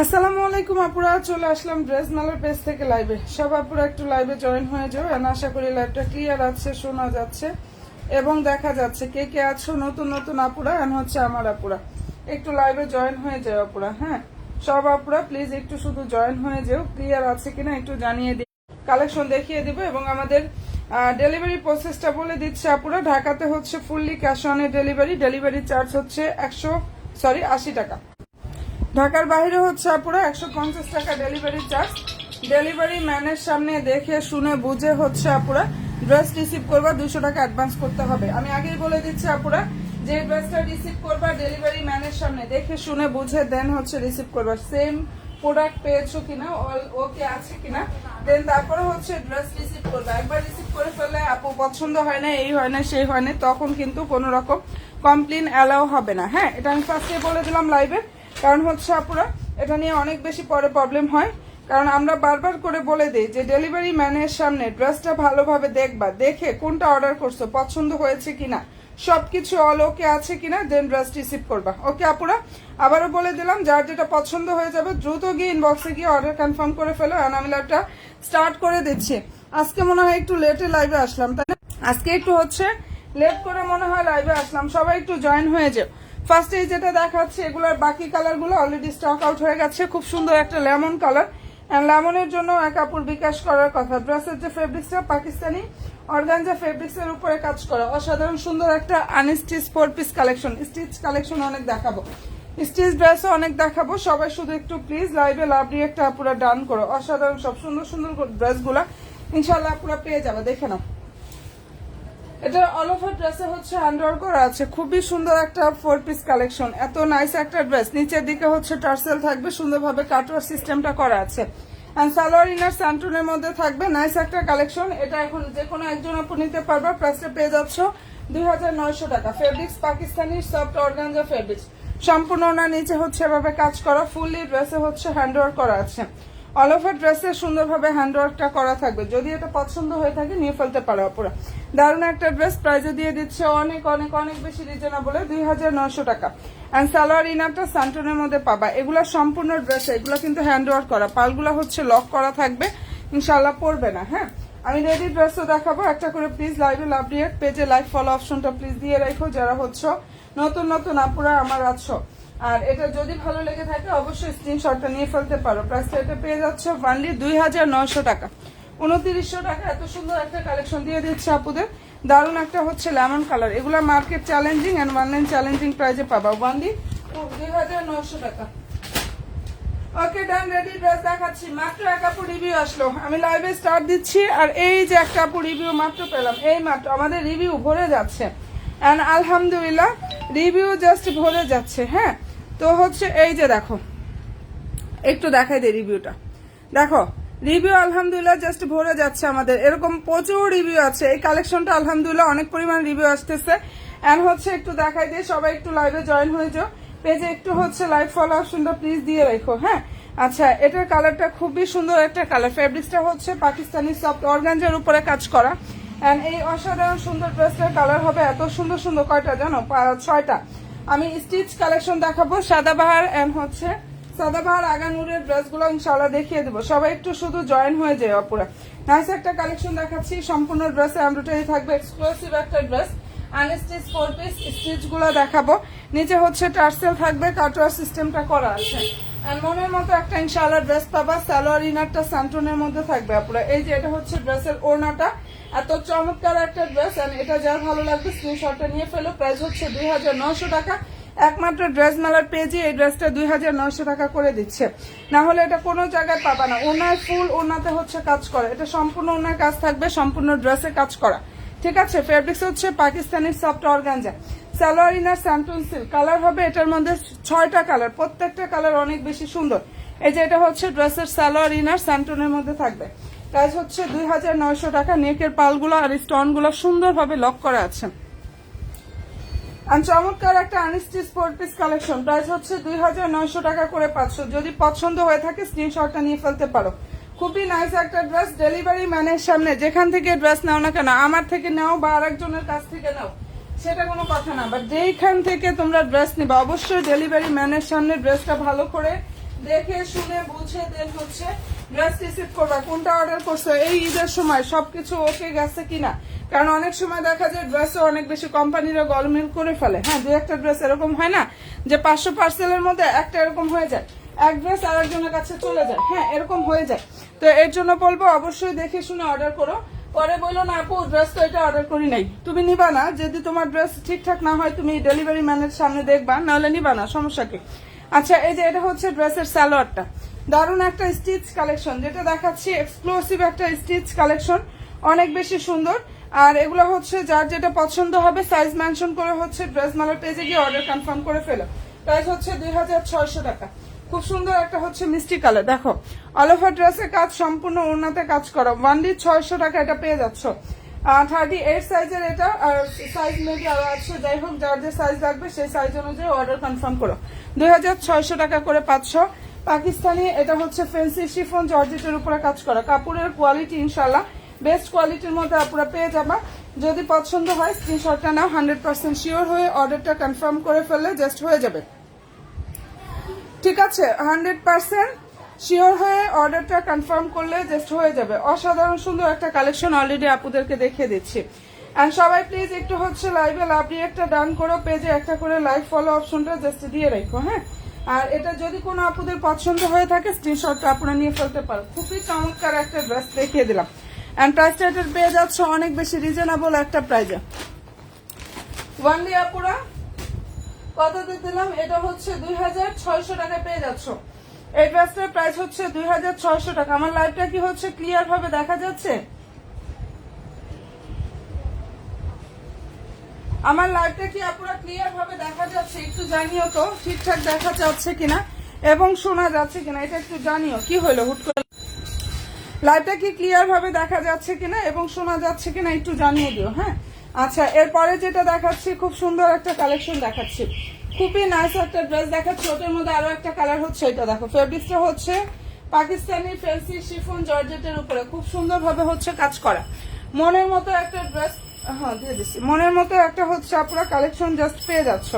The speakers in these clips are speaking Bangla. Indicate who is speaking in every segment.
Speaker 1: আসসালামু আলাইকুম আপুরা, চলে আসলাম ড্রেস মেলার পেজ থেকে লাইভে। সব আপুরা একটু লাইভে জয়েন হয়ে যাও। আশা করি লাইভটা ক্লিয়ার আছে, শোনা যাচ্ছে এবং দেখা যাচ্ছে। কে কে আছো নতুন নতুন আপুরা হচ্ছে আমার আপুরা, একটু লাইভে জয়েন হয়ে যাও আপুরা। হ্যাঁ, সব আপুরা প্লিজ একটু শুধু জয়েন হয়ে যাও। ক্লিয়ার আছে কিনা একটু জানিয়ে দিই, কালেকশন দেখিয়ে দিব এবং আমাদের ডেলিভারি প্রসেসটা বলে দিচ্ছে আপুরা। ঢাকাতে হচ্ছে fully cash on delivery, delivery charge হচ্ছে 80 টাকা। ঢাকার বাইরে হচ্ছে আপুরা 150 টাকা ডেলিভারি চার্জ। ডেলিভারি ম্যানের সামনে দেখে শুনে বুঝে হচ্ছে আপুরা ড্রেস রিসিভ করবা, 200 টাকা অ্যাডভান্স করতে হবে। আমি আগেই বলে দিচ্ছি আপুরা, যে ড্রেসটা রিসিভ করবা ডেলিভারি ম্যানের সামনে দেখে শুনে বুঝে দেন হচ্ছে রিসিভ করবা। সেম প্রোডাক্ট পেয়েছো কিনা, ওকে আছে কিনা, দেন তারপরে হচ্ছে ড্রেস রিসিভ করবা। একবার রিসিভ করে ফেললে আপু পছন্দ হয় না, এই হয় না সেই হয় না, তখন কিন্তু কোনো রকম কমপ্লেন অ্যালাউ হবে না। হ্যাঁ, এটা আমি ফার্স্টে বলে দিলাম লাইভে, কারণ হচ্ছে আপুরা এটা নিয়ে অনেক বেশি পরে প্রবলেম হয়। কারণ আমরা বারবার করে বলে দিই যে ডেলিভারি ম্যানের সামনে ড্রেসটা ভালোভাবে দেখবা, দেখে কোনটা অর্ডার করছো, পছন্দ হয়েছে কিনা, সবকিছু অল ওকে আছে কিনা, দেন ড্রেস রিসিভ করবা। ওকে আপুরা, আবারও বলে দিলাম, যার যেটা পছন্দ হয়ে যাবে দ্রুত গিয়ে ইনবক্সে গিয়ে অর্ডার কনফার্ম করে ফেলো। আর আমি লাইভটা স্টার্ট করে দিচ্ছি। আজকে মনে হয় একটু লেটে লাইভে আসলাম, তাই না? আজকে একটু হচ্ছে লেট করে মনে হয় লাইভে আসলাম। সবাই একটু জয়েন হয়ে যাও। ফার্স্টে যেটা দেখাচ্ছে এগুলোর বাকি কালারগুলো অলরেডি স্টক আউট হয়ে গেছে। খুব সুন্দর একটা লেমন কালার, লেমনের জন্য এক কাপড় বিকাশ করার কথা। ড্রেসের যে ফেব্রিক্সটা পাকিস্তানি অর্গানজা ফেব্রিক্সের উপরে কাজ করা, অসাধারণ সুন্দর একটা unstitch 4 piece collection. Stitch collection অনেক দেখাবো, স্টিচ ড্রেসও অনেক দেখাবো। সবাই শুধু একটু প্লিজ লাইভে লাভলি একটা পুরো ডান করো। অসাধারণ সব সুন্দর সুন্দর ড্রেসগুলা ইনশাল্লাহ পুরো পেয়ে যাবে, দেখে নাও। এটা অল ওভার ড্রেসে হচ্ছে হ্যান্ডওয়ার্ক করা আছে, খুবই সুন্দর একটা 4 পিস কালেকশন। এত নাইস একটা ড্রেস, নিচের দিকে হচ্ছে টার্সেল থাকবে, সুন্দরভাবে কাটওয়ার সিস্টেমটা করা আছে। এন্ড সালোয়ার ইনার স্যান্টুনের মধ্যে থাকবে। নাইস একটা কালেকশন। এটা এখন যে কোনো একজন আপু নিতে পারবে। প্রাইসটা পেয়ে যাচ্ছ 2900 টাকা। Fabrics Pakistani soft organza fabrics, সম্পূর্ণ না নিচে হচ্ছে এভাবে কাজ করা। ফুললি ড্রেসে হচ্ছে হ্যান্ডওয়ার্ক করা আছে। অল ওভার ড্রেসে সুন্দরভাবে হ্যান্ডওয়ার্কটা করা থাকবে। যদি এটা পছন্দ হয়ে থাকে নিয়ে ফেলতে পারো আপুরা। দারুণ একটা ড্রেস, প্রাইজে দিয়ে দিচ্ছে অনেক অনেক অনেক বেশি রিজনেবলে 2900 টাকা। অ্যান্ড সালোয়ার ইনারটা সান্টনের মধ্যে পাবা। এগুলা সম্পূর্ণ ড্রেস, এগুলো কিন্তু হ্যান্ডওয়ার্ক করা, পালগুলা হচ্ছে লক করা থাকবে, ইনশাল্লাহ পরবে না। হ্যাঁ, আমি রেডি ড্রেসও দেখাবো একটা করে। প্লিজ লাইভে লাভ রিয়েক্ট পেজে লাইভ ফলো অপশনটা প্লিজ দিয়ে রাখো, যারা হচ্ছে নতুন নতুন আপুরা আমার আছো। আর এটা যদি ভালো লেগে থাকে অবশ্যই স্ক্রিনশটটা নিয়ে ফেলতে পারো। প্রাইসটা এটা পেয়ে যাচ্ছে অনলি 2900 টাকা। 2900 টাকা এত সুন্দর একটা কালেকশন দিয়ে দিচ্ছে আপুদের। দারুণ একটা হচ্ছে লেমন কালার। এগুলা market challenging and online challenging প্রাইজে পাবা। অনলি 2900 টাকা। ওকে ডান, রেডি ড্রেস দেখাচ্ছি। মাত্র এক আপু রিভিউ আসলো, আমি লাইভে স্টার্ট দিচ্ছি। আর এই যে একটা আপু রিভিউ মাত্র পেলাম, এই মাত্র আমাদের রিভিউ ভরে যাচ্ছে। অ্যান্ড আলহামদুলিল্লাহ রিভিউ জাস্ট ভরে যাচ্ছে। হ্যাঁ, তো হচ্ছে এই যে দেখো, একটু দেখাই দে রিভিউটা। দেখো রিভিউ আলহামদুলিল্লাহ জাস্ট ভরে যাচ্ছে আমাদের। এরকম প্রচুর রিভিউ আছে। এই কালেকশনটা আলহামদুলিল্লাহ অনেক পরিমাণ রিভিউ আসতেছে। অ্যান্ড হচ্ছে একটু দেখাই দিয়ে সবাই একটু লাইভে জয়েন হয়ে যাও। পেজে একটু হচ্ছে লাইভ ফলো অপশনটা প্লিজ দিয়ে রাখো। হ্যাঁ, আচ্ছা, এটার কালারটা খুবই সুন্দর একটা কালার। ফেব্রিক্সটা হচ্ছে পাকিস্তানি সফট অর্গানজার উপরে কাজ করা। অ্যান্ড এই অসাধারণ সুন্দর ড্রেসটার কালার হবে এত সুন্দর সুন্দর, কয়টা জানো? 6টা। আমি স্টিচ কালেকশন দেখাবো, সাদাবাহার অ্যান্ড হচ্ছে সাদাবাহার আগানুরের ড্রেসগুলো ইনশাআল্লাহ দেখিয়ে দেবো। সবাই একটু শুধু জয়েন হয়ে যায় অপুরা। নাইস একটা কালেকশন দেখাচ্ছি, সম্পূর্ণ ড্রেসে এমব্রয়ডারি থাকবে, এক্সক্লুসিভ একটা ড্রেস। আনস্টিচ 4 পিস স্টিচ গুলো দেখাবো। নিচে হচ্ছে টার্সেল থাকবে, কাটওয়ার সিস্টেমটা করা আছে। মনের মতো একটা ইনশাআল্লাহ ড্রেস পাবা। সালোয়ার ইনারটা সান্টনের মধ্যে থাকবে আপুরা। এই যে এটা হচ্ছে ড্রেসের ওড়নাটা, এত চমৎকার একটা ড্রেস। এটা যার ভালো লাগবে স্ক্রিনশটটা নিয়ে ফেলো। প্রাইস হচ্ছে 2900 টাকা। একমাত্র ড্রেস মেলার পেজে এই ড্রেসটা 2900 টাকা করে দিচ্ছে, না হলে এটা কোনো জায়গায় পাবা না। ওনার ফুল ওনাতে হচ্ছে কাজ করা, এটা সম্পূর্ণ ওনার কাজ থাকবে, সম্পূর্ণ ড্রেসে কাজ করা। ঠিক আছে, ফেব্রিক্স হচ্ছে Pakistani soft organza. Salwar inner স্যান্টন সিল্ক কালার হবে। এটার মধ্যে 6টা কালার, প্রত্যেকটা কালার অনেক বেশি সুন্দর। এই যে এটা হচ্ছে ড্রেসের সালোয়ার ইনার স্যান্টনের মধ্যে থাকবে। প্রাইস হচ্ছে 2900 টাকা। নেকের পালগুলো আর স্টোনগুলো সুন্দরভাবে লক করা আছে। আর চমৎকার একটা আনস্টিচ 4 পিস কালেকশন। প্রাইস হচ্ছে 2900 টাকা করে পাচ্ছ। যদি পছন্দ হয়ে থাকে স্ক্রিনশটটা নিয়ে ফেলতে পারো। খুবই নাইস একটা ড্রেস। ডেলিভারি ম্যানের সামনে যেখান থেকে ড্রেস নাও না কেন, আমার থেকে নাও বা আরেকজনের কাছ থেকে নাও, সেটা কোনো কথা না, বাট যেইখান থেকে তোমরা ড্রেস নিবা অবশ্যই ডেলিভারি ম্যানের সামনে ড্রেসটা ভালো করে দেখে শুনে বুঝে দেন হচ্ছে ড্রেস রিসিভ করবা। কোনটা অর্ডার করছো এই ঈদের সময় সবকিছু ওকে গেছে কিনা, কারণ অনেক সময় দেখা যায় ড্রেসও অনেক বেশি কোম্পানিরা গরমিল করে ফেলে। হ্যাঁ, দু একটা ড্রেস এরকম হয় না যে 500 পার্সেলের মধ্যে একটা এরকম হয়ে যায়, এক ড্রেস আরেকজনের কাছে চলে যায়। হ্যাঁ, এরকম হয়ে যায়। তো এর জন্য বলবো অবশ্যই দেখে শুনে অর্ডার করো। পরে বললো না আপু ড্রেস তো এটা অর্ডার করি নাই, তুমি নিবা না। যদি তোমার ড্রেস ঠিকঠাক না হয় তুমি ডেলিভারি ম্যানের সামনে দেখবা, নাহলে নিবা না, সমস্যা কি। আচ্ছা, এই যে এটা হচ্ছে ড্রেসের সালোয়ারটা, দারুণ একটা স্টিচ কালেকশন, যেটা দেখাচ্ছি এক্সক্লুসিভ একটা স্টিচ কালেকশন, অনেক বেশি সুন্দর। আর এগুলো হচ্ছে যার যেটা পছন্দ হবে সাইজ মেনশন করে হচ্ছে ড্রেস মালার পেজে গিয়ে অর্ডার কনফার্ম করে ফেলো। প্রাইস হচ্ছে 2600 টাকা। খুব সুন্দর একটা হচ্ছে মিষ্টি কালার, দেখো অল ওভার ড্রেসের কাজ, সম্পূর্ণ ওড়নাতে কাজ করো। ওয়ানলি 600 টাকা এটা পেয়ে যাচ্ছ। 38 সাইজের এটা, আর সাইজ মেবি আরো আছে, যাই হোক যার যে সাইজ লাগবে সেই সাইজ অনুযায়ী অর্ডার কনফার্ম করো। 2600 টাকা করে 500। পাকিস্তানি, এটা হচ্ছে ফেন্সি শিফন জর্জেটের উপরে কাজ করা, কাপড়ের কোয়ালিটি ইনশাল্লাহ বেস্ট কোয়ালিটির মধ্যে আপনারা পেয়ে যাবা। যদি পছন্দ হয় স্ক্রিনশটটা নাও, 100% শিওর হয়ে অর্ডারটা কনফার্ম করে ফেললে জাস্ট হয়ে যাবে। ঠিক আছে, 100% শিওর হয়ে অর্ডারটা কনফার্ম করলে জাস্ট হয়ে যাবে। অসাধারণ সুন্দর একটা কালেকশন অলরেডি আপুদেরকে দেখিয়ে দিচ্ছি। এন্ড সবাই প্লিজ একটু হচ্ছে লাইভে লাভ দিয়ে একটা ডান করো, পেজে একটা করে লাইভ ফলো অপশনটা জাস্ট দিয়ে রাখো। হ্যাঁ, আর এটা যদি কোনো আপুদের পছন্দ হয়ে থাকে স্ক্রিনশটটা আপনারা নিয়ে ফেলতে পারো। খুবই চমৎকার একটা ড্রেস দেখিয়ে দিলাম। এন্ড প্রাইসটা এটার পেয়ে যাচ্ছে অনেক বেশি রিজনেবল একটা প্রাইজে। ওয়ানলি আপুরা কততে দিলাম, এটা হচ্ছে 2600 টাকায় পেয়ে যাচ্ছ। এই ড্রেসটার প্রাইস হচ্ছে 2600 টাকা। আমার লাইভটা কি হচ্ছে ক্লিয়ার ভাবে দেখা যাচ্ছে? আমার লাইভটা কি আপনারা ক্লিয়ার ভাবে দেখা যাচ্ছে? একটু জানিও তো ঠিকঠাক দেখা যাচ্ছে কিনা এবং শোনা যাচ্ছে কিনা, এটা একটু জানিও। কি হলো হুট করে, লাইভটা কি ক্লিয়ার ভাবে দেখা যাচ্ছে কিনা এবং শোনা যাচ্ছে কিনা একটু জানিয়ে দিও। হ্যাঁ, আচ্ছা, এরপরে যেটা দেখাচ্ছি খুব সুন্দর একটা কালেকশন দেখাচ্ছি, খুবই নাইস একটা ড্রেস দেখাচ্ছি। ওটার মধ্যে আরো একটা কালার হচ্ছে, এটা দেখো ফেব্রিক্সটা হচ্ছে পাকিস্তানি ফেন্সি শিফন জর্জেটের উপরে খুব সুন্দর ভাবে হচ্ছে কাজ করা। মনের মতো একটা ড্রেস, হ্যাঁ দিয়ে দিচ্ছি, মনের মতো একটা হচ্ছে আপনারা কালেকশন জাস্ট পেয়ে যাচ্ছ।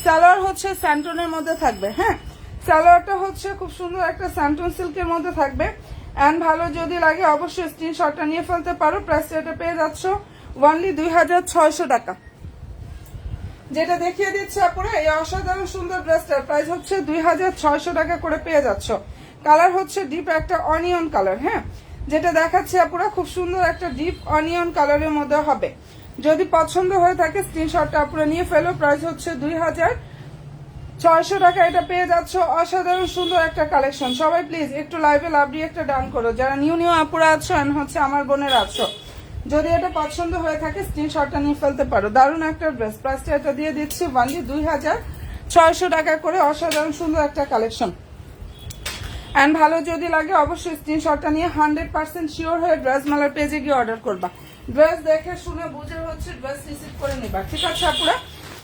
Speaker 1: সালোয়ার হচ্ছে স্যান্টনের মধ্যে থাকবে। হ্যাঁ, সালোয়ারটা হচ্ছে খুব সুন্দর একটা স্যান্টন সিল্কের মধ্যে থাকবে। এন্ড ভালো যদি লাগে অবশ্যই স্ক্রিনশটটা নিয়ে ফেলতে পারো। প্রাইসটা এটা পেয়ে যাচ্ছ ওয়ানলি 2600 টাকা। যেটা দেখিয়ে দিচ্ছে আপনারা এই অসাধারণ সুন্দর ড্রেসটার প্রাইস হচ্ছে 2600 টাকা করে পেয়ে যাচ্ছ। কালার হচ্ছে ডিপ একটা অনিয়ন কালার। হ্যাঁ, যেটা দেখাচ্ছে আপনারা খুব সুন্দর একটা ডিপ অনিয়ন কালারের মধ্যে হবে। যদি পছন্দ হয়ে থাকে স্ক্রিনশটটা আপনারা নিয়ে ফেলো। প্রাইস হচ্ছে 2600 টাকা এটা পেয়ে যাচ্ছ। অসাধারণ সুন্দর একটা কালেকশন। সবাই প্লিজ একটু লাইভে লাভ দিয়ে একটা ডান করো, যারা নিউ নিউ আপুরা আছো এন্ড হচ্ছে আমার বোনের আছো। যদি এটা পছন্দ হয়ে থাকে স্ক্রিনশটটা নিয়ে ফেলতে পারো। দারুণ একটা ড্রেস, প্রাইসটা এটা দিয়ে দিচ্ছি ওয়ানলি 2600 টাকা করে। অসাধারণ সুন্দর একটা কালেকশন। এন্ড ভালো যদি লাগে অবশ্যই স্ক্রিনশটটা নিয়ে 100% শিওর হয়ে ড্রেস মালার পেজে গিয়ে অর্ডার করবা। ড্রেস দেখে শুনে বুঝে হচ্ছে ড্রেস রিসিভ করে নিবা। ঠিক আছে আপুরা,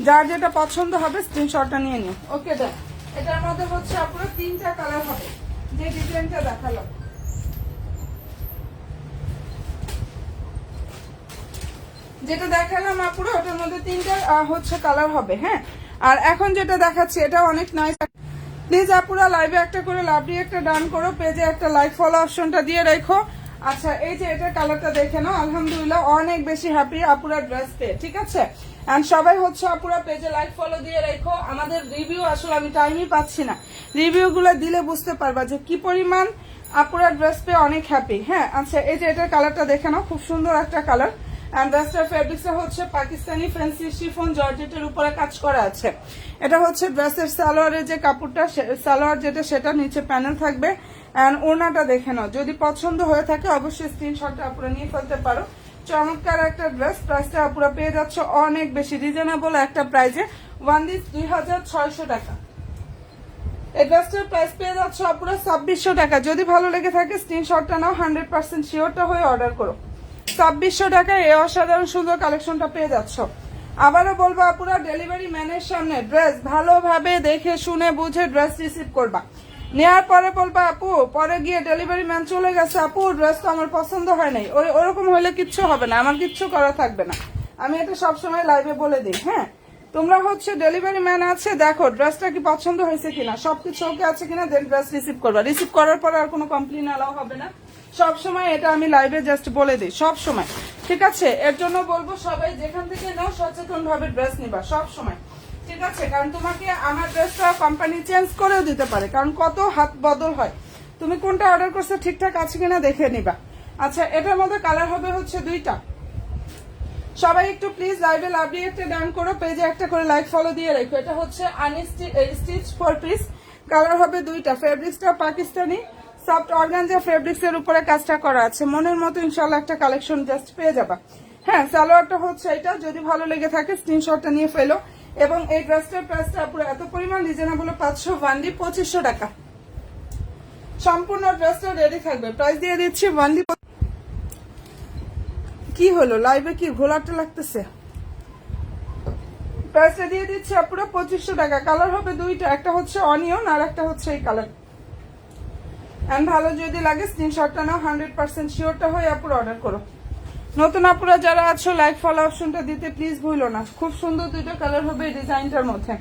Speaker 1: যার যেটা পছন্দ হবে স্ক্রিনশটটা নিয়ে নিও। ওকে দেন, এটার মধ্যে হচ্ছে আপুরা 3টা কালার হবে, যে ডিজাইনটা দেখালাম। যেটা দেখালাম আপুরা ওটার মধ্যে 3টা হচ্ছে কালার হবে। হ্যাঁ, আর এখন যেটা দেখাচ্ছি এটা অনেক নাইস। প্লিজ আপুরা লাইভে একটা করে লাভ দিয়ে একটা ডান করো, পেজে একটা লাইক ফলো অপশনটা দিয়ে রাখো। আচ্ছা, এই যে এটা কালারটা দেখে নাও। আলহামদুলিল্লাহ অনেক বেশি হ্যাপি আপুরা ড্রেস পেয়ে। ঠিক আছে, এন্ড সবাই হচ্ছে আপুরা পেজে লাইক ফলো দিয়ে রাখো। আমাদের রিভিউ আসলে আমি টাইমই পাচ্ছি না, রিভিউ গুলো দিলে বুঝতে পারবা যে কি পরিমাণ আপুরা ড্রেস পেয়ে অনেক হ্যাপি। হ্যাঁ, আচ্ছা, এই যে এটার কালারটা দেখে নাও, খুব সুন্দর একটা কালার। এন্ড ড্রেসটার ফেব্রিক্সটা হচ্ছে পাকিস্তানি ফ্যান্সি শিফন জর্জেটের উপরে কাজ করা আছে। এটা হচ্ছে ড্রেসের সালোয়ারের যে কাপড়টা, সালোয়ার যেটা সেটা নিচে প্যানেল থাকবে। এন্ড ওড়নাটা দেখে নাও, যদি পছন্দ হয়ে থাকে অবশ্যই স্ক্রিনশটটা আপনারা নিয়ে ফেলতে পারো। চমৎকার একটা ড্রেস, প্রাইসটা আপনারা পেয়ে যাচ্ছ অনেক বেশি রিজনেবল একটা প্রাইজে, ওয়ানলি 2600 টাকা। এই ড্রেসটার প্রাইস পেয়ে যাচ্ছ আপনারা 2600 টাকা। যদি ভালো লেগে থাকে স্ক্রিনশটটা নাও, 100% শিওরটা হয়ে অর্ডার করো। 2600 টাকায় এই অসাধারণ সুন্দর কালেকশনটা পেয়ে যাচ্ছ। আবারও বলবো আপুরা ডেলিভারি ম্যানের সামনে ড্রেস ভালোভাবে দেখে শুনে বুঝে ড্রেস রিসিভ করবা। নেওয়ার পরে বলবা আপু পরে গিয়ে ডেলিভারি ম্যান চলে গেছে, আপু ড্রেস তো আমার পছন্দ হয় নাই, ওরকম হলে কিচ্ছু হবে না, আমার কিচ্ছু করা থাকবে না। আমি এটা সবসময় লাইভে বলে দিই। হ্যাঁ, তোমরা হচ্ছে ডেলিভারি ম্যান আছে, দেখো ড্রেসটা কি পছন্দ হয়েছে কিনা, সবকিছু ওকে আছে কিনা, দেন ড্রেস রিসিভ করবা। রিসিভ করার পর আর কোনো কমপ্লেন অ্যালাউ হবে না। সব সময় এটা আমি লাইভে জাস্ট বলে দিই, সব সময়, ঠিক আছে? এর জন্য বলবো সবাই যেখান থেকে নাও সচেতন ভাবে ড্রেস নিবা সব সময়, ঠিক আছে? কারণ তোমাকে আমার ড্রেসটা কোম্পানি চেঞ্জ করেও দিতে পারে, কারণ কত হাত বদল হয়। তুমি কোনটা অর্ডার করছো ঠিকঠাক আছে কিনা দেখে নিবা। আচ্ছা, এটার মধ্যে কালার হবে হচ্ছে দুইটা। সবাই একটু প্লিজ লাইভে লাভলি একটা ডান করো, পেজে একটা করে লাইক ফলো দিয়ে রেখো। এটা হচ্ছে স্টিচ 4 পিস, কালার হবে দুইটা। ফেব্রিক্সটা পাকিস্তানি সফট অর্গানজা ফেব্রিক্স এর উপরে কাজটা করা আছে। মনের মতো ইনশাল্লাহ একটা কালেকশন জাস্ট পেয়ে যাবা। হ্যাঁ, সালোয়ারটা হচ্ছে এটা, যদি ভালো লেগে থাকে স্ক্রিনশটটা নিয়ে ফেলো। এবং এই ড্রেসটার প্রাইসটা পুরো এত পরিমাণ রিজনেবল, 500 ওয়ানলি 2500 টাকা। সম্পূর্ণ ড্রেসটা রেডি থাকবে, প্রাইস দিয়ে দিচ্ছি ওয়ানলি। কি হলো লাইভে কি ঘোলাটা লাগতেছে? প্রাইসটা দিয়ে দিচ্ছি পুরো 2500 টাকা। কালার হবে দুইটা, একটা হচ্ছে অনিয়ন আর একটা হচ্ছে এই কালার। এন্ড ভালো যদি লাগে স্ক্রিনশটটা নাও, 100% শিওরটা হয়ে আপুরা অর্ডার করো। নতুন আপুরা যারা আছো লাইক ফলো অপশনটা দিতে প্লিজ ভুলো না। খুব সুন্দর দুইটা কালার হবে এই ডিজাইনটার মধ্যে।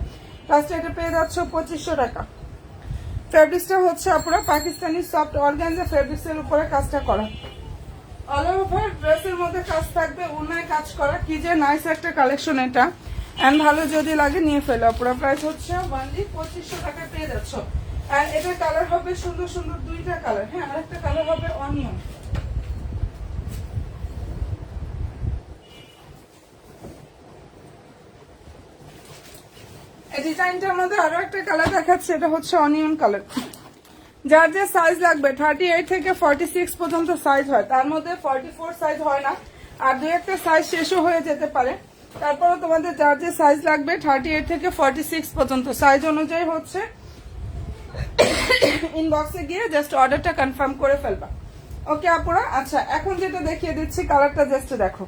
Speaker 1: প্রাইসটা এটা পেয়ে যাচ্ছ 2500 টাকা। ফেব্রিক্সটা হচ্ছে আপুরা পাকিস্তানি সফট অর্গানজা ফেব্রিক্সের উপরে কাজটা করা। অল ওভার ড্রেসের মধ্যে কাজ থাকবে, উন্নয় কাজ করা। কি যে নাইস একটা কালেকশন এটা। এন্ড ভালো যদি লাগে নিয়ে ফেলো আপুরা। প্রাইস হচ্ছে ওনলি 2500 টাকা পেয়ে যাচ্ছ। আর এটা কালার হবে সুন্দর সুন্দর দুইটা কালার। হ্যাঁ, আরেকটা কালার হবে অনিয়ন। এই ডিজাইনটার মধ্যে আরো একটা কালার দেখাচ্ছে, এটা হচ্ছে অনিয়ন কালার। যার যে সাইজ লাগবে 38 থেকে 46 পর্যন্ত সাইজ হয়, তার মধ্যে 44 সাইজ হয় না, আর দুই একটা সাইজ শেষও হয়ে যেতে পারে। তারপরে তোমাদের যার যে সাইজ লাগবে 38 থেকে 46 পর্যন্ত সাইজ অনুযায়ী হচ্ছে ইনবক্সে গিয়ে জাস্ট অর্ডারটা কনফার্ম করে ফেলবা। ওকে আপুরা। আচ্ছা, এখন যেটা দেখিয়ে দিচ্ছি কালারটা জাস্ট দেখো।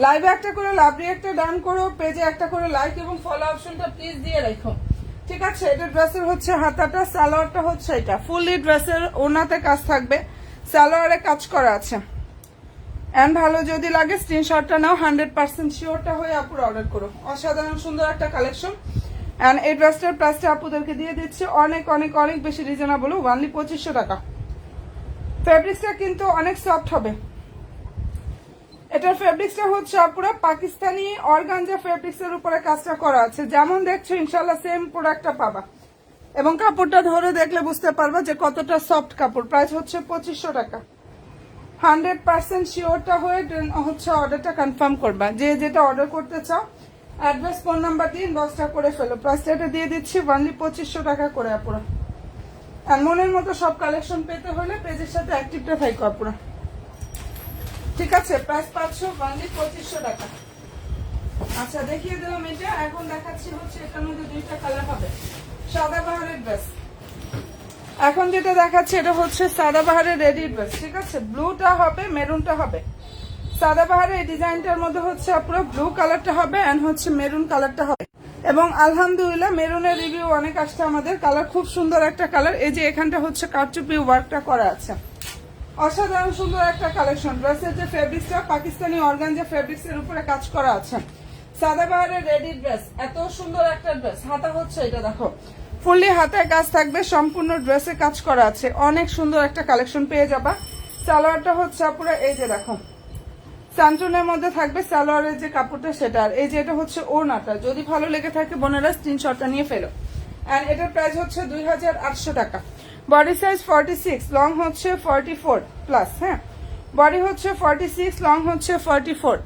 Speaker 1: লাইভে একটা করে লাভলি একটা ডান করো, পেজে একটা করে লাইক এবং ফলো অপশনটা প্লিজ দিয়ে রাখো, ঠিক আছে? এটা ড্রেসের হচ্ছে হাতাটা, সালোয়ারটা হচ্ছে এটা ফুললি ড্রেসের ওনাতে কাজ থাকবে, সালোয়ারে কাজ করা আছে। এন্ড ভালো যদি লাগে স্ক্রিনশটটা নাও, 100% শিওরটা হয়ে আপুর অর্ডার করো। অসাধারণ সুন্দর একটা কালেকশন। এন্ড এই ড্রেসটার প্রাইসটা আপুদেরকে দিয়ে দিচ্ছে অনেক অনেক অনেক বেশি রিজনেবল, ওনলি 2500 টাকা। ফেব্রিক্সটা কিন্তু অনেক সফট হবে। এটার ফেব্রিক্সটা হচ্ছে পুরো পাকিস্তানি অর্গানজা ফেব্রিক্স এর উপরে কাজটা করা আছে। যেমন দেখছো ইনশাল্লাহ সেম প্রোডাক্টটা পাবা, এবং কাপড়টা ধরে দেখলে বুঝতে পারবা যে কতটা সফট কাপড়। প্রাইস হচ্ছে 2500 টাকা। 100% শিওরটা হয়ে হচ্ছে অর্ডারটা কনফার্ম করবা। যে যেটা অর্ডার করতে চাও অ্যাড্রেস ফোন নাম্বার দিয়ে ইনবক্সটা করে ফেলো। প্রাইসটা এটা দিয়ে দিচ্ছি ওনলি 2500 টাকা করে আপুরা। আর মনের মতো সব কালেকশন পেতে হলে পেজের সাথে অ্যাক্টিভটা থাকো আপুরা, ঠিক আছে? প্রাইস পাচ্ছ ওনলি 2500 টাকা। আচ্ছা, দেখিয়ে দিলাম এটা। এখন দেখাচ্ছি হচ্ছে এটার মধ্যে দুইটা কালার হবে। সাদাবাহারের ড্রেস এখন যেটা দেখাচ্ছে এটা হচ্ছে সাদাবাহারের রেডি ড্রেস, ঠিক আছে? ব্লুটা হবে, মেরুনটা হবে। সাদাবাহারের এই ডিজাইনটার মধ্যে হচ্ছে পুরো ব্লু কালারটা হবে এন্ড হচ্ছে মেরুন কালারটা হবে। এবং আলহামদুলিল্লাহ মেরুনের রিভিউ অনেক আসছে আমাদের। কালার খুব সুন্দর একটা কালার। এই যে এখানটা হচ্ছে কারচুপি ওয়ার্কটা করা আছে। অসাধারণ সুন্দর একটা কালেকশন। ড্রেসের যে ফেব্রিক্সটা পাকিস্তানি অর্গানজা ফেব্রিক্স এর উপরে কাজ করা আছে। সাদাবাহারের রেডি ড্রেস, এত সুন্দর একটা ড্রেস। হাতা হচ্ছে এটা দেখো, ফুললি হাতায় কাজ থাকবে, সম্পূর্ণ ড্রেসে কাজ করা আছে। অনেক সুন্দর একটা কালেকশন পেয়ে যাবা। সালোয়ারটা হচ্ছে পুরো এই যে দেখো স্যান্টনের মধ্যে থাকবে সালোয়ারের যে কাপড়টা সেটা। আর এই যে এটা হচ্ছে ওড়নাটা। যদি ভালো লেগে থাকে বোনেরা স্ক্রিনশটটা নিয়ে ফেলো। এন্ড এটার প্রাইস হচ্ছে 2800 টাকা। বডি সাইজ 46, লং হচ্ছে 44 প্লাস। হ্যাঁ, বডি হচ্ছে 46, লং হচ্ছে 44।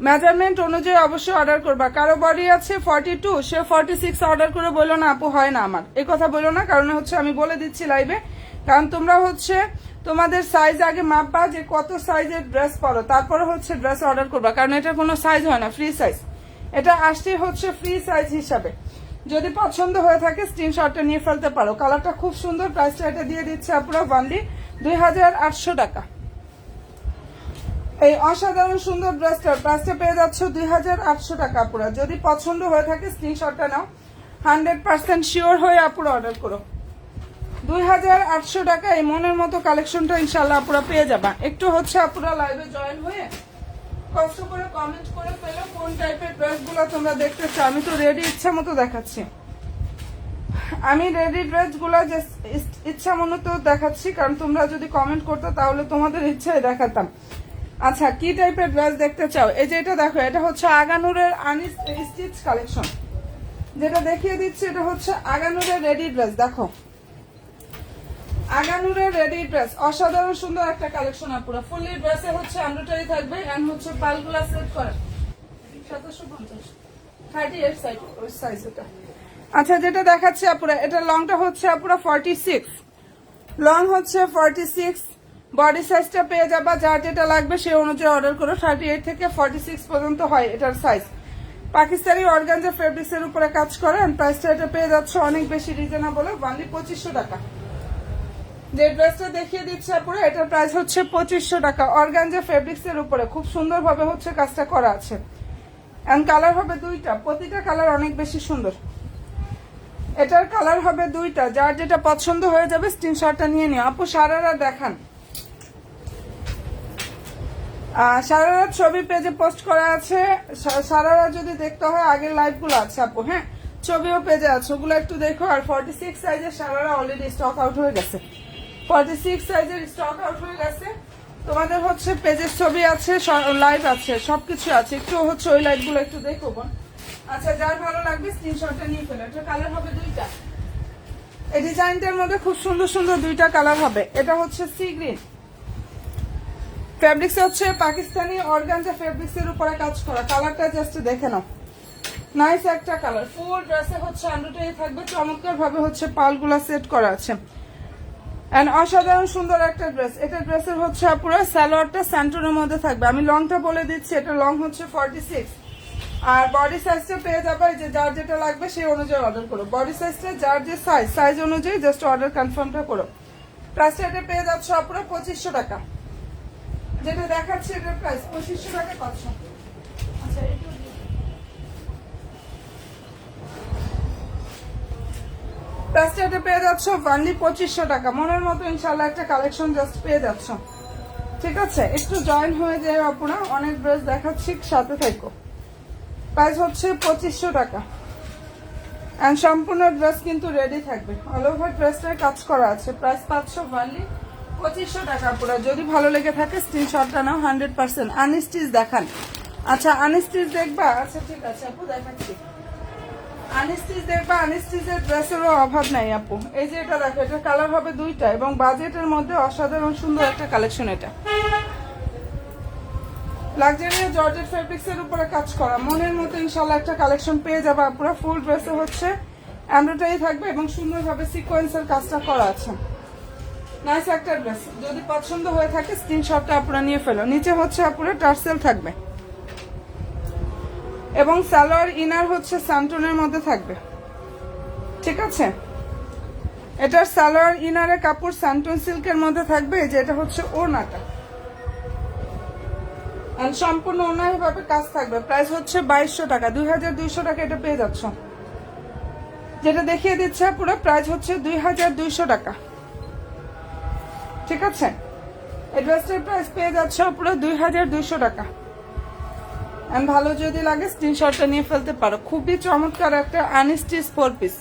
Speaker 1: মেজারমেন্ট অনুযায়ী অবশ্যই অর্ডার করবা। কারো বডি আছে 42, সে 46 অর্ডার করে বললো না আপু হয় না আমার, এই কথা বললো না। কারণ হচ্ছে আমি বলে দিচ্ছি লাইভে, কারণ তোমরা হচ্ছে তোমাদের সাইজ আগে মাপবা যে কত সাইজের ড্রেস পরো, তারপরে হচ্ছে ড্রেস অর্ডার করবা। কারণ এটা কোনো সাইজ হয় না, ফ্রি সাইজ। এটা আসছে হচ্ছে ফ্রি সাইজ হিসাবে। যদি পছন্দ হয়ে থাকে স্ক্রিনশটটা নিয়ে ফেলতে পারো। কালারটা খুব সুন্দর। প্রাইসটা এটা দিয়ে দিচ্ছে আপনারা ওনলি 2800 টাকা। এই অসাধারণ সুন্দর ড্রেসটার প্রাইসটা পেয়ে যাচ্ছ 2800 টাকা আপুরা। যদি পছন্দ হয়ে থাকে স্ক্রিনশটটা নাও, 100% শিওর হয়ে আপুরা অর্ডার করো। 2800 টাকা এই মনের মতো কালেকশনটা ইনশাল্লাহ আপুরা পেয়ে যাবা। একটু হচ্ছে আপুরা লাইভে জয়েন হয়ে কষ্ট করে কমেন্ট করে ফেলো কোন টাইপের ড্রেসগুলো তোমরা দেখতে চাও। আমি তো রেডি ইচ্ছা মতো দেখাচ্ছি, আমি রেডি ড্রেসগুলো যে ইচ্ছা মতো দেখাচ্ছি, কারণ তোমরা যদি কমেন্ট করতো তাহলে তোমাদের ইচ্ছায় দেখাতাম। আচ্ছা, কি টাইপের ড্রেস দেখতে চাও? এই যে এটা দেখো, এটা হচ্ছে আগানুরের স্টিচ কালেকশন, যেটা দেখিয়ে দিচ্ছি এটা হচ্ছে আগানুরের রেডি ড্রেস। দেখো, আগানুরের রেডি ড্রেস অসাধারণ সুন্দর একটা কালেকশন। পুরো ফুললি ড্রেসে হচ্ছে এমব্রয়ডারি থাকবে এন্ড হচ্ছে পালগুলা সেট করা 1750 38 সাইজ এটা। আচ্ছা, যেটা দেখাচ্ছি আপুরা, এটা লংটা হচ্ছে আপুরা 46, লং হচ্ছে 46, বডি সাইজটা পেয়ে যাবা, যার যেটা লাগবে সেই অনুযায়ী অর্ডার করো। 38 থেকে 46 পর্যন্ত হয় এটার সাইজ। পাকিস্তানি অর্গানজা ফেব্রিক্স এর উপরে কাজ করে, প্রাইসটা এটা পেয়ে যাচ্ছে অনেক বেশি রিজনেবল, অনলি 2500 টাকা। যে ড্রেসটা দেখিয়ে দিচ্ছে আপুরা, এটার প্রাইস হচ্ছে 2500 টাকা। অর্গানজা ফেব্রিক্স এর উপরে খুব সুন্দরভাবে হচ্ছে কাজটা করা আছে, এন্ড কালার হবে দুইটা, প্রতিটা কালার অনেক বেশি সুন্দর। এটার কালার হবে দুইটা, যার যেটা পছন্দ হয়ে যাবে স্ক্রিনশটটা নিয়ে নিও। আপু সারারা দেখান, সারারা ছবি পেজে পোস্ট করা আছে। সারারা যদি দেখতে হয় আগের লাইভ গুলো আছে আপু, হ্যাঁ ছবিও পেজে আছে, ওগুলো একটু দেখো। আর 46 সাইজের সারারা অলরেডি স্টক আউট হয়ে গেছে, 46 সাইজের স্টক আউট হয়ে গেছে। তোমাদের হচ্ছে পেজের ছবি আছে, লাইভ আছে, সবকিছু আছে, একটু হচ্ছে ওই লাইভ গুলো একটু দেখো বোন। আচ্ছা, যার ভালো লাগবে স্ক্রিনশটটা নিয়ে ফেলো। এটা কালার হবে দুইটা, এই ডিজাইনটার মধ্যে খুব সুন্দর সুন্দর দুইটা কালার হবে। এটা হচ্ছে সি গ্রিন ফেব্রিক্স, হচ্ছে পাকিস্তানি অর্গানজা ফেব্রিক্স এর উপরে কাজ করা। কালারটা জাস্ট দেখে নাও, নাইস একটা কালার। ফুল ড্রেসে হচ্ছে এমব্রয়ডারি থাকবে, চমৎকার ভাবে হচ্ছে পালগুলা সেট করা আছে, এন্ড অসাধারণ সুন্দর একটা ড্রেস। এটা ড্রেসের হচ্ছে পুরো সালোয়ারটা স্যান্টনের মধ্যে থাকবে। আমি লংটা বলে দিচ্ছি, এটা লং হচ্ছে 46, আর বডি সাইজটা পেয়ে যাবে যে যার যেটা লাগবে সেই অনুযায়ী অর্ডার করো। বডি সাইজটা যার যে সাইজ অনুযায়ী জাস্ট অর্ডার কনফার্মটা করো। প্রাইসটা এটা পেয়ে যাচ্ছে পুরো 2500 টাকা। যেটা দেখাচ্ছি এটার প্রাইস 2500 টাকা। কত? আচ্ছা, প্রাইসটা এটা পেয়ে যাচ্ছ অনলি 2500 টাকা। মনের মতো ইনশাল্লাহ একটা কালেকশন জাস্ট পেয়ে যাচ্ছ, ঠিক আছে? একটু জয়েন হয়ে যায় আপুরা, অনেক ড্রেস দেখাচ্ছি, সাথে থাকো। প্রাইস হচ্ছে 2500 টাকা, এন্ড সম্পূর্ণ ড্রেস কিন্তু রেডি থাকবে, অল ওভার ড্রেসটার কাজ করা আছে। প্রাইস 500 অনলি 2500 টাকা পুরো। যদি ভালো লেগে থাকে স্ক্রিনশটটা নাও। 100% আনস্টিচ দেখান। আচ্ছা, আনস্টিচ দেখবা? আচ্ছা ঠিক আছে আপু, দেখাচ্ছি। আনস্টিচ দেখবা, আনস্টিচের ড্রেসেরও অভাব নাই আপু। এই যে এটা দেখো, এটা কালার হবে দুইটা, এবং বাজেটের মধ্যে অসাধারণ সুন্দর একটা কালেকশন। এটা লাক্সারিয়াস জর্জেট ফেব্রিক্স এর উপরে কাজ করা, মনের মতো ইনশাআল্লাহ একটা কালেকশন পেয়ে যাবে আপুরা। ফুল ড্রেসে হচ্ছে এমব্রয়ডারি থাকবে এবং সুন্দরভাবে সিকোয়েন্সের কাজটা করা আছে। নাইস একটা ড্রেস, যদি পছন্দ হয়ে থাকে স্ক্রিনশটটা আপুরা নিয়ে ফেলো। নিচে হচ্ছে আপুরা টার্সেল থাকবে, এবং সালোয়ার ইনার হচ্ছে স্যান্টনের মধ্যে থাকবে, ঠিক আছে? এটার সালোয়ার ইনারের কাপড় স্যান্টন সিল্কের মধ্যে থাকবে। যে এটা হচ্ছে ওড়নাটা, সম্পূর্ণ ওড়নায় ভাবে কাজ থাকবে। প্রাইস হচ্ছে 2200 টাকা, 2200 টাকা এটা পেয়ে যাচ্ছ। যেটা দেখিয়ে দিচ্ছে পুরো প্রাইস হচ্ছে 2200 টাকা, ঠিক আছে? এই ড্রেসটার প্রাইস পেয়ে যাচ্ছে পুরো 2200 টাকা। এন্ড ভালো যদি লাগে স্ক্রিনশটটা নিয়ে ফেলতে পারো। খুবই চমৎকার একটা আনস্টিচ 4 পিস।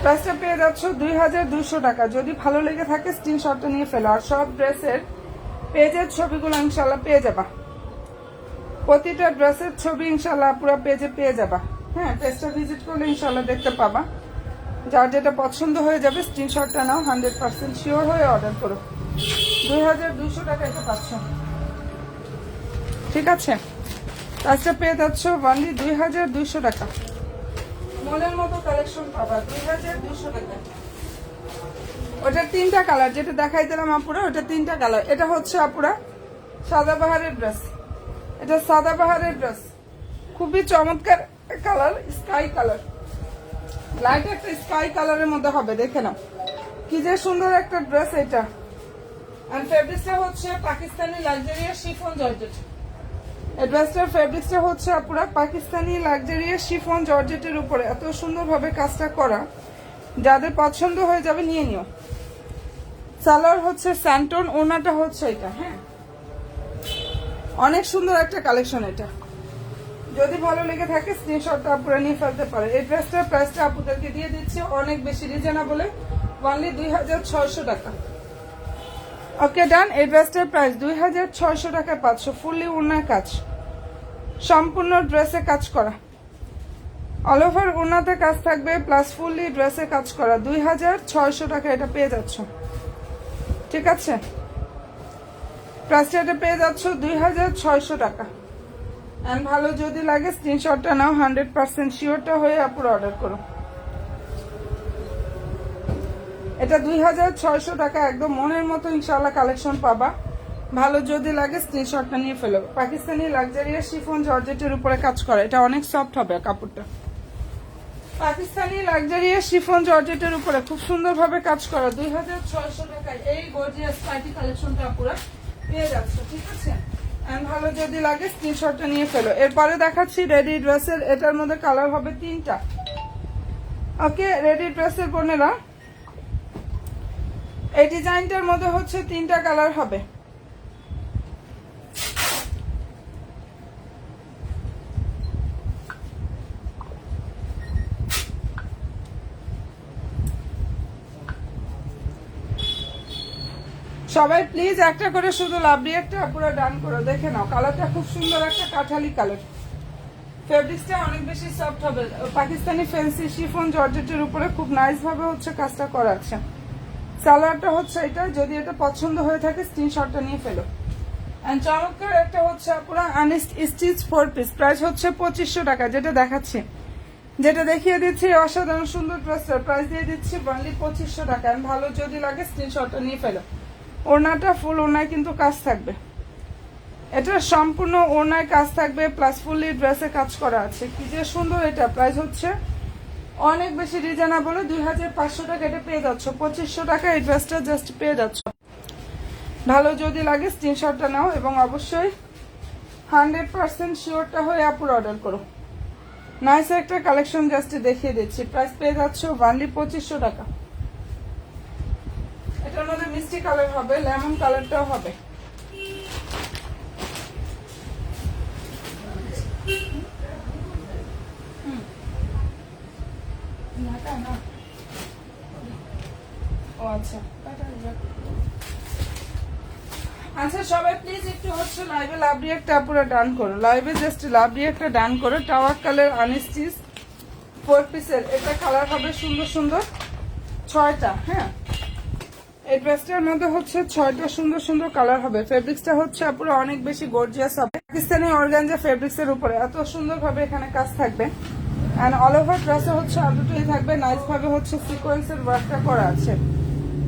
Speaker 1: প্রাইসটা পেয়ে যাচ্ছ 2200 টাকা। যদি ভালো লেগে থাকে স্ক্রিনশটটা নিয়ে ফেলো। আর সব ড্রেসের পেজের ছবিগুলো ইনশাল্লাহ পেয়ে যাবা, প্রতিটা ড্রেসের ছবি ইনশাল্লাহ পুরো পেজে পেয়ে যাবা। হ্যাঁ, পেজটা ভিজিট করলে ইনশাল্লাহ দেখতে পাবা। যার যেটা পছন্দ হয়ে যাবে স্ক্রিনশটটা নাও, 100% শিওর হয়ে অর্ডার করো। 2200 টাকা এটা পাচ্ছ, ঠিক আছে? প্রাইসটা পেয়ে যাচ্ছ অনলি 2200 টাকা। মনের মতো কালেকশন পাবা 2200 টাকা। ওটার 3টা কালার, যেটা দেখাই দিলাম আপুরা, ওটা 3টা কালার। এটা হচ্ছে আপুরা সাদাবাহারের ড্রেস, এটা সাদাবাহারের ড্রেস, খুবই চমৎকার কালার, স্কাই কালার, লাইট একটা স্কাই কালারের মধ্যে হবে। দেখে নাও কি যে সুন্দর একটা ড্রেস এটা। আর ফেব্রিক্সটা হচ্ছে পাকিস্তানি লাক্সারিয়াস শিফন জর্জেট। এই ড্রেসটার ফেব্রিক্সটা হচ্ছে পুরো পাকিস্তানি লাক্সারিয়াস শিফন জর্জেটের উপরে এত সুন্দরভাবে কাজটা করা। যাদের পছন্দ হয়ে যাবে নিয়ে নিও। সালোয়ার হচ্ছে স্যান্টন, ওড়নাটা হচ্ছে এটা। হ্যাঁ, অনেক সুন্দর একটা কালেকশন এটা। যদি ভালো লেগে থাকে স্ক্রিনশটটা আপুরা নিয়ে ফেলতে পারে। এই ড্রেসটার প্রাইসটা আপুদেরকে দিয়ে দিচ্ছি অনেক বেশি রিজনেবলে, অনলি 2600 টাকা। ওকে ডান। এই ড্রেসটার প্রাইস 2600 টাকায় 500, ফুললি ওড়নার কাজ, সম্পূর্ণ ড্রেসে কাজ করা, অল ওভার ওড়নাতে কাজ থাকবে প্লাস ফুললি ড্রেসে কাজ করা। 2600 টাকা এটা পেয়ে যাচ্ছ, ঠিক আছে? প্রাইসটা এটা পেয়ে যাচ্ছ 2600 টাকা। এন্ড ভালো যদি লাগে স্ক্রিনশটটা নাও, 100% শিওরটা হয়ে আপুর অর্ডার করো। এটা 2600 টাকা, একদম মনের মতো ইনশাআল্লাহ কালেকশন পাবা। ভালো যদি লাগে স্ক্রিনশটটা নিয়ে ফেলো। পাকিস্তানি লাক্সারিয়াস শিফন জর্জেটের উপরে কাজ করে, এটা অনেক সফট হবে কাপড়টা। পাকিস্তানি লাক্সারিয়াস শিফন জর্জেটের উপরে খুব সুন্দরভাবে কাজ করা, 2600 টাকায় এই গর্জিয়াস পার্টি কালেকশনটা পুরো পেয়ে যাচ্ছে, ঠিক আছে? এন্ড ভালো যদি লাগে স্ক্রিনশটটা নিয়ে ফেলো। এরপরে দেখাচ্ছি রেডি ড্রেসের, এটার মধ্যে কালার হবে 3টা। ওকে, রেডি ড্রেসের বোনেরা এই ডিজাইনটার মধ্যে হচ্ছে 3টা কালার হবে। সবাই প্লিজ একটা করে শুধু লাভলি একটা পুরো ডান করো, দেখে নাও কালারটা খুব সুন্দর একটা কাঠালি কালার। ফেব্রিক্সটা অনেক বেশি সফট হবে, পাকিস্তানি ফ্যান্সি শিফন জর্জেটের উপরে খুব নাইস ভাবে হচ্ছে কাজটা করা আছে। সালোয়ারটা হচ্ছে এটা, যদি এটা পছন্দ হয়ে থাকে স্ক্রিনশটটা নিয়ে ফেলো। এন্ড চমৎকার একটা হচ্ছে পুরো আনস্টিচ 4 পিস, প্রাইস হচ্ছে 2500 টাকা। যেটা দেখাচ্ছি, যেটা দেখিয়ে দিচ্ছি অসাধারণ সুন্দর ড্রেসটার প্রাইস দিয়ে দিচ্ছি অনলি 2500 টাকা। এন্ড ভালো যদি লাগে স্ক্রিনশটটা নিয়ে ফেলো। ওড়নাটা ফুল ওড়নায় কিন্তু কাজ থাকবে, এটা সম্পূর্ণ ওড়নায় কাজ থাকবে প্লাস ফুললি ড্রেসে কাজ করা আছে। কি যে সুন্দর এটা, প্রাইস হচ্ছে অনেক বেশি রিজনেবল, 2500 টাকা এটা পেয়ে যাচ্ছ। 2500 টাকা এই ড্রেসটা জাস্ট পেয়ে যাচ্ছ। ভালো যদি লাগে স্ক্রিনশটটা নাও এবং অবশ্যই 100% শিওরটা হয়ে আপুর অর্ডার করো। নাইস একটা কালেকশন জাস্ট দেখিয়ে দিচ্ছি, প্রাইস পেয়ে যাচ্ছ অনলি 2500 টাকা। এটার মধ্যে মিষ্টি কালার হবে, লেমন কালারটাও হবে। আচ্ছা সবাই প্লিজ একটু হচ্ছে লাইভে লাভলি একটা পুরো ডান করো, লাইভে জাস্ট লাভলি একটা ডান করো। টাওয়ার কালার আনস্টিচ 4 পিসের, এটা কালার হবে সুন্দর সুন্দর 6টা। হ্যাঁ, এই ড্রেসটার মধ্যে হচ্ছে 6টা সুন্দর সুন্দর কালার হবে। ফেব্রিক্সটা হচ্ছে পুরো অনেক বেশি গর্জিয়াস হবে, পাকিস্তানি অর্গানজা ফেব্রিক্সের উপরে এত সুন্দর ভাবে এখানে কাজ থাকবে। এন্ড অল ওভার ড্রেসে হচ্ছে দুটোই থাকবে নাইস ভাবে হচ্ছে সিকোয়েন্সের ওয়ার্কটা করা আছে।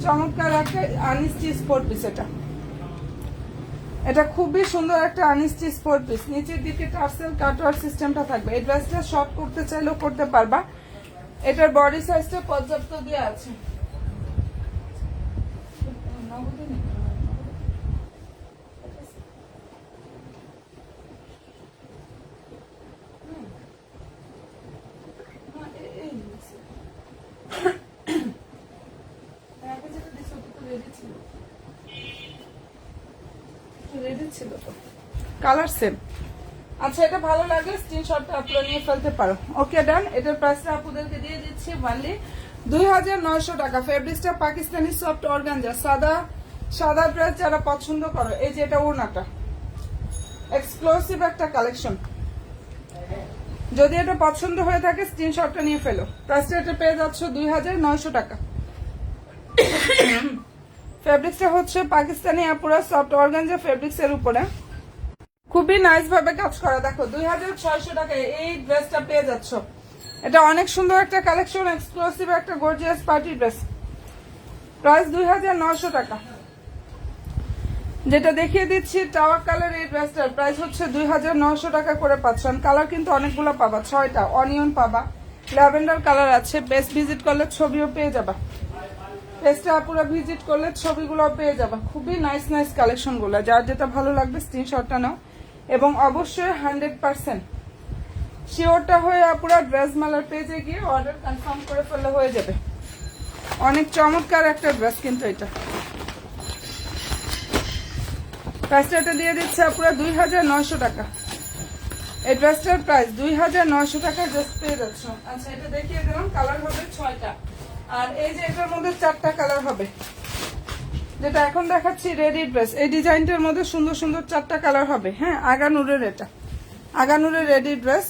Speaker 1: চমৎকার একটা আনস্টিচ 4 পিস, এটা খুবই সুন্দর একটা আনস্টিচ 4 পিস। নিচের দিকে টার্সেল কাটওয়ার সিস্টেমটা থাকবে। এই ড্রেসটা শর্ট করতে চাইলেও করতে পারবা, এটার বডি সাইজটা পর্যাপ্ত দেওয়া আছে। Colour same. আচ্ছা, এটা ভালো লাগলে স্ক্রিনশটটা আপলোড নিয়ে ফেলতে পারো। ওকে ডান। এটার প্রাইসটা আপনাদেরকে দিয়ে দিচ্ছি অনলি 2900 টাকা। ফেব্রিক্সটা পাকিস্তানি সফট অর্গানজা, সাদা সাদা ড্রেস যারা পছন্দ করো, এই যে এটা ওড়নাটা এক্সক্লুসিভ একটা কালেকশন। যদি এটা পছন্দ হয়ে থাকে স্ক্রিনশটটা নিয়ে ফেলো। প্রাইসটা এটা পেয়ে যাচ্ছ 2900 টাকা। ফেব্রিক্সটা হচ্ছে পাকিস্তানি আপুরা সফট অর্গানজা ফেব্রিক্স এর উপরে খুবই নাইস ভাবে কাজ করা। দেখো 2600 টাকায় এই ড্রেসটা পেয়ে যাচ্ছ। এটা অনেক সুন্দর একটা কালেকশন, এক্সক্লুসিভ একটা গর্জিয়াস পার্টি ড্রেস। প্রাইস 2900 টাকা। যেটা দেখিয়ে দিচ্ছি টাওয়ার কালার, এই ড্রেসটার প্রাইস হচ্ছে 2900 টাকা করে পাচ্ছেন। কালার কিন্তু অনেকগুলো পাবা, 6টা। অনিয়ন পাবা, ল্যাভেন্ডার কালার আছে। পেজ ভিজিট করলে ছবিও পেয়ে যাবা, পেজটা পুরো ভিজিট করলে ছবিগুলো পেয়ে যাবা। খুবই নাইস নাইস কালেকশন গুলো, যার যেটা ভালো লাগবে স্ক্রিনশটটা নাও এবং অবশ্যই 100% শিওরটা হয়ে পুরো ড্রেস মেলার পেজে গিয়ে অর্ডার কনফার্ম করে ফেললে হয়ে যাবে। অনেক চমৎকার একটা ড্রেস কিন্তু এটা। প্রাইসটা এটা দিয়ে দিচ্ছে আপুরা 2900 টাকা। এই ড্রেসটার প্রাইস 2900 টাকা জাস্ট পেয়ে যাচ্ছ। আচ্ছা এটা দেখিয়ে দিলাম, কালার হবে 6টা, আর এই যে এটার মধ্যে 4টা কালার হবে। যেটা এখন দেখাচ্ছি রেডি ড্রেস, এই ডিজাইনটার মধ্যে সুন্দর সুন্দর 4টা কালার হবে। হ্যাঁ, আগানুরের, এটা আগানুরের রেডি ড্রেস।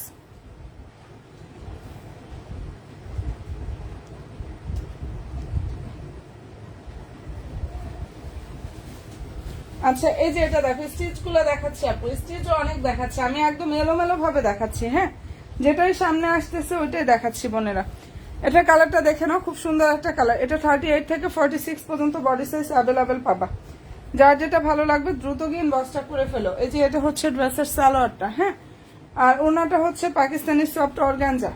Speaker 1: আচ্ছা এই যে এটা দেখো, স্টিচ গুলো দেখাচ্ছি আপু, স্টিচও অনেক দেখাচ্ছে, আমি একদম এলোমেলো ভাবে দেখাচ্ছি। হ্যাঁ, যেটাই সামনে আসতেছে ওইটাই দেখাচ্ছি বোনেরা। এটা কালারটা দেখে নাও, খুব সুন্দর একটা কালার। এটা 38 থেকে 46 পর্যন্ত বডি সাইজ অ্যাভেলেবেল পাবা। যার যেটা ভালো লাগবে দ্রুত গিয়ে বক্সটা করে ফেলো। এই যে এটা হচ্ছে ড্রেসের সালোয়ারটা। হ্যাঁ, আর ওনাটা হচ্ছে পাকিস্তানি সফট অর্গানজা।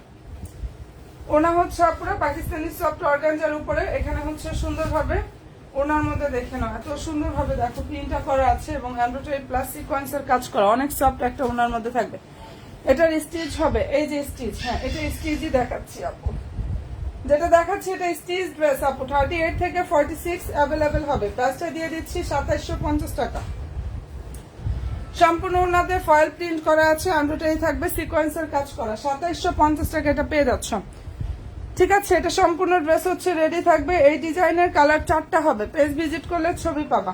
Speaker 1: ওনা হচ্ছে আপনারা পাকিস্তানি সফট অর্গানজার উপরে, এখানে হচ্ছে সুন্দরভাবে ওনার মধ্যে দেখে নাও, এত সুন্দরভাবে দেখো প্রিন্টটা করা আছে এবং এমব্রয়ডারি প্লাস সিকোয়েন্সের কাজ করা, অনেক সফট একটা ওনার মধ্যে থাকবে। এটার স্টিচ হবে এই যে স্টিচ। হ্যাঁ, এটা স্টিচই দেখাচ্ছি আপু, যেটা দেখাচ্ছি এটা স্টিচ ড্রেস আপু। 38 থেকে 46 অ্যাভেলেবেল হবে। প্রাইসটা দিয়ে দিচ্ছি 2750 টাকা। সম্পূর্ণ ওনাতে ফয়েল প্রিন্ট করা আছে, এমব্রয়ডারি থাকবে, সিকোয়েন্সের কাজ করা। 2750 টাকা এটা পেয়ে যাচ্ছ। ঠিক আছে, এটা সম্পূর্ণ ড্রেস হচ্ছে রেডি থাকবে। এই ডিজাইনের কালার 4টা হবে। পেজ ভিজিট করলে ছবি পাবা,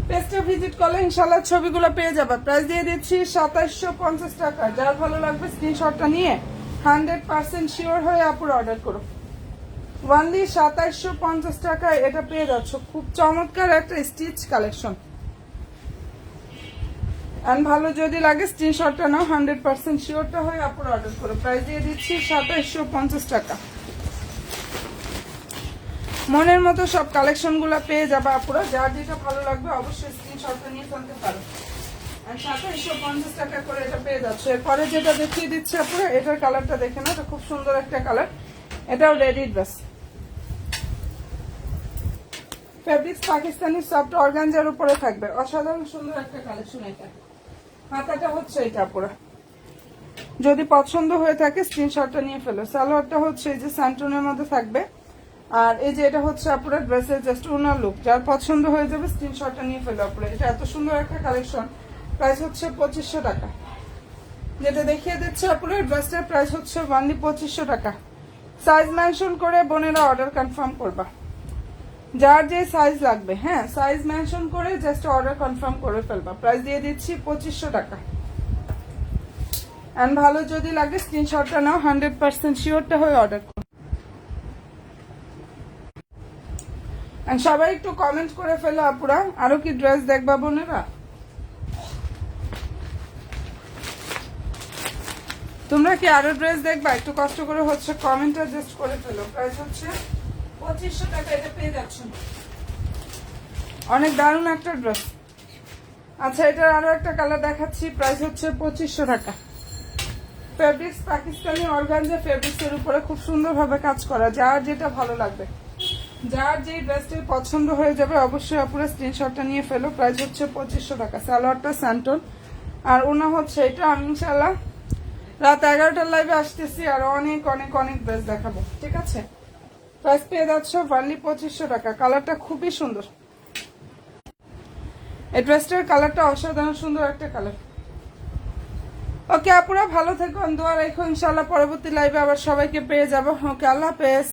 Speaker 1: পেজটা ভিজিট করলে ইনশাল্লাহ ছবিগুলো পেয়ে যাবে। প্রাইস দিয়ে দিচ্ছি 2750 টাকা। যার ভালো লাগবে স্ক্রিনশটটা নিয়ে 100% শিওর হয়ে আপুর অর্ডার করো। ওয়ানলি 2750 টাকায় এটা পেয়ে যাচ্ছ। খুব চমৎকার একটা স্টিচ কালেকশন। এন্ড ভালো যদি লাগে স্ক্রিনশটটা নাও, 100% শিওরটা হয়ে আপুর অর্ডার করো। প্রাইস দিয়ে দিচ্ছি 2750 টাকা। মনের মতো সব কালেকশনগুলো পেয়ে যাবে আপুরা। যার যেটা ভালো লাগবে অবশ্যই স্ক্রিনশটটা নিয়ে ফেলতে পারো। আর 2750 টাকা করে এটা পেয়ে যাচ্ছে। এরপরে যেটা দেখিয়ে দিচ্ছে আপুরা, এটার কালারটা দেখে না, এটা খুব সুন্দর একটা কালার। এটাও ready dress, fabrics Pakistani soft organza উপরে থাকবে। অসাধারণ সুন্দর একটা কালেকশন। এটা হাতাটা হচ্ছে এটা পুরো, যদি পছন্দ হয়ে থাকে স্ক্রিনশটটা নিয়ে ফেলো। সালোয়ারটা হচ্ছে এই যে স্যান্টনের মধ্যে থাকবে, আর এই যে এটা হচ্ছে আপনার ড্রেসের জাস্ট ওনার লুক। যার পছন্দ হয়ে যাবে স্ক্রিনশটটা নিয়ে ফেলো আপনারা। এটা এত সুন্দর একটা কালেকশন। প্রাইস হচ্ছে 2500 টাকা। যেটা দেখিয়ে দিচ্ছে আপনার ড্রেসটার প্রাইস হচ্ছে অনলি 2500 টাকা। সাইজ মেনশন করে বোনেরা অর্ডার কনফার্ম করবা, যার যে সাইজ লাগবে। হ্যাঁ, সাইজ মেনশন করে জাস্ট অর্ডার কনফার্ম করে ফেলবা। প্রাইস দিয়ে দিচ্ছি 2500 টাকা। এন্ড ভালো যদি লাগে স্ক্রিনশটটা নাও, 100% শিওরটা হয়ে অর্ডার করো। এন্ড সবাই একটু কমেন্ট করে ফেলো আপুরা, আরো কি ড্রেস দেখবা বোনেরা? তোমরা কি আরো ড্রেস দেখবা? একটু কষ্ট করে হচ্ছে কমেন্টটা জাস্ট করে ফেলো। প্রাইস হচ্ছে 2500 টাকা। এটা পেয়ে যাচ্ছ, অনেক দারুণ একটা ড্রেস। আচ্ছা, এটার আরো একটা কালার দেখাচ্ছি। প্রাইস হচ্ছে 2500 টাকা। ফেব্রিক্স পাকিস্তানি অর্গানজা ফেব্রিক্স এর উপরে খুব সুন্দরভাবে কাজ করা। যার যেটা ভালো লাগবে, যার যে ড্রেসটি পছন্দ হয়ে যাবে অবশ্যই আপুরা স্ক্রিনশটটা নিয়ে ফেলো। প্রাইস হচ্ছে 2500 টাকা। সালোয়ারটা স্যান্টন, আর ওনা হচ্ছে এটা। আমি ইনশাল্লাহ রাত 11টার লাইভে আসতেছি, আর অনেক অনেক অনেক ড্রেস দেখাবো। ঠিক আছে, প্রাইস পেয়ে যাচ্ছ অনলি 2500 টাকা। কালারটা খুবই সুন্দর। এই ড্রেসটার কালারটা অসাধারণ সুন্দর একটা কালার। ওকে আপুরা, ভালো থেকো, দোয়া রেখো। ইনশাল্লাহ পরবর্তী লাইভে আবার সবাইকে পেয়ে যাবো। ওকে, আল্লাহ হাফেজ।